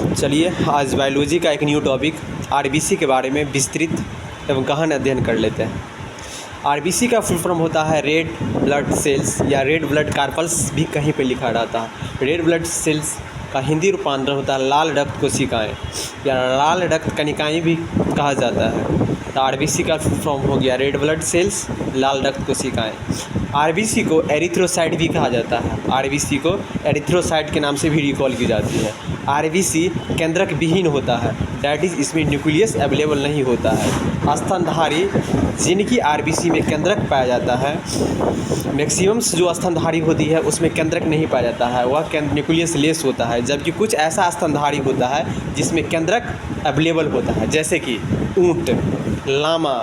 चलिए आज बायोलॉजी का एक न्यू टॉपिक आरबीसी के बारे में विस्तृत एवं गहन अध्ययन कर लेते हैं। आरबीसी का फुल फॉर्म होता है रेड ब्लड सेल्स या रेड ब्लड कार्पल्स भी कहीं पे लिखा रहता है। रेड ब्लड सेल्स का हिंदी रूपांतरण होता है लाल रक्त कोशिकाएं या लाल रक्त कणिकाएं भी कहा जाता है। तो आरबीसी का फुल फॉर्म हो गया रेड ब्लड सेल्स लाल रक्त कोशिकाएं। आरबीसी को एरिथ्रोसाइट भी कहा जाता है। आरबीसी को एरिथ्रोसाइट के नाम से भी रिकॉल की जाती है। आरबीसी केंद्रक विहीन होता है, डैट इज़ इसमें न्यूक्लियस अवेलेबल नहीं होता है। स्तनधारी जिनकी आरबीसी में केंद्रक पाया जाता है, मैक्सिमम जो स्तनधारी होती है उसमें केंद्रक नहीं पाया जाता है, वह न्यूक्लियस लेस होता है। जबकि कुछ ऐसा स्तनधारी होता है जिसमें केंद्रक अवेलेबल होता है, जैसे कि ऊँट, लामा,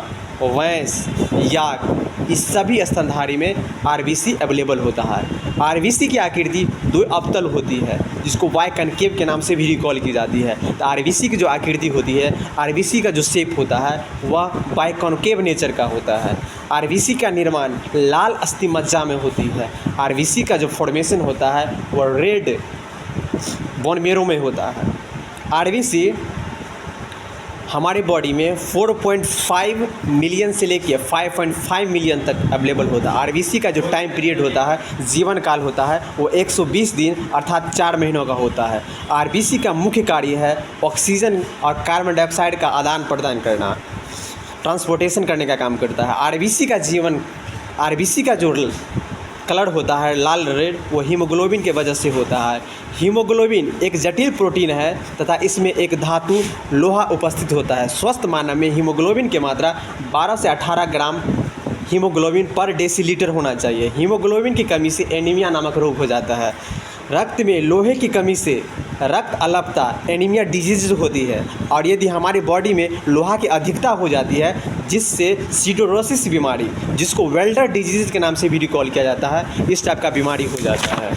भैंस, याक, इस सभी स्तनधारी में आरबीसी अवेलेबल होता है। आरबीसी की आकृति दो अवतल होती है जिसको वाई कनकेव के नाम से भी रिकॉल की जाती है। तो आरबीसी की जो आकृति होती है, आरबीसी का जो शेप होता है वह वाई कॉनकेव नेचर का होता है। आरबीसी का निर्माण लाल अस्थिमज्जा में होती है। आरबीसी का जो फॉर्मेशन होता है वह रेड बोन मेरो में होता है। आरबीसी हमारे बॉडी में 4.5 मिलियन से लेकर 5.5 मिलियन तक अवेलेबल होता है। आरबीसी का जो टाइम पीरियड होता है, जीवन काल होता है, वो 120 दिन अर्थात 4 महीनों का होता है। आरबीसी का मुख्य कार्य है ऑक्सीजन और कार्बन डाइऑक्साइड का आदान प्रदान करना, ट्रांसपोर्टेशन करने का काम करता है। आरबीसी का जो कलर होता है लाल रेड, वो हीमोग्लोबिन के वजह से होता है। हीमोग्लोबिन एक जटिल प्रोटीन है तथा इसमें एक धातु लोहा उपस्थित होता है। स्वस्थ मानव में हीमोग्लोबिन की मात्रा 12 से 18 ग्राम हीमोग्लोबिन पर डेसीलीटर होना चाहिए। हीमोग्लोबिन की कमी से एनीमिया नामक रोग हो जाता है। रक्त में लोहे की कमी से रक्त अल्पता एनीमिया डिजीज होती है। और यदि हमारी बॉडी में लोहा की अधिकता हो जाती है जिससे सिडोरोसिस बीमारी, जिसको वेल्डर डिजीज के नाम से भी रिकॉल किया जाता है, इस टाइप का बीमारी हो जाता है।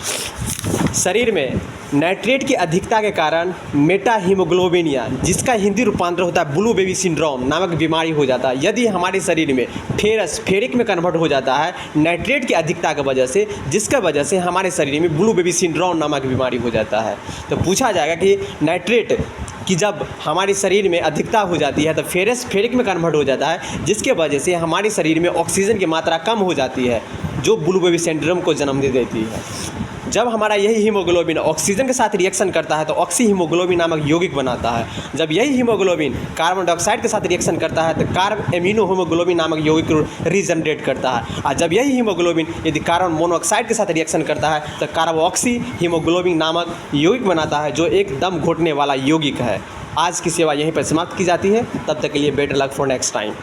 शरीर में नाइट्रेट की अधिकता के कारण मेटा हीमोग्लोबिनिया, जिसका हिंदी रूपांतर होता है ब्लू बेबी सिंड्रोम नामक बीमारी हो जाता है। यदि हमारे शरीर में फेरिक में कन्वर्ट हो जाता है नाइट्रेट की अधिकता की वजह से, जिसका वजह से हमारे शरीर में ब्लू बेबी सिंड्रोम नामक बीमारी हो जाता है। तो पूछा जाएगा कि नाइट्रेट कि जब हमारे शरीर में अधिकता हो जाती है तो फेरिक में कन्वर्ट हो जाता है, जिसके वजह से हमारे शरीर में ऑक्सीजन की मात्रा कम हो जाती है, जो ब्लू बेबी सिंड्रोम को जन्म दे देती है। जब हमारा यही हीमोग्लोबिन ऑक्सीजन के साथ रिएक्शन करता है तो ऑक्सी हीमोग्लोबिन नामक यौगिक बनाता है। जब यही हीमोग्लोबिन कार्बन डाइऑक्साइड के साथ रिएक्शन करता है तो कार्ब एमिनो हीमोग्लोबिन नामक यौगिक को रीजनरेट करता है। और जब यही हीमोग्लोबिन यदि कार्बन मोनोऑक्साइड के साथ रिएक्शन करता है तो कार्बोक्सी हीमोग्लोबिन नामक यौगिक बनाता है, जो एक दम घोटने वाला यौगिक है। आज की सेवा यहीं पर समाप्त की जाती है। तब तक के लिए better luck for next time.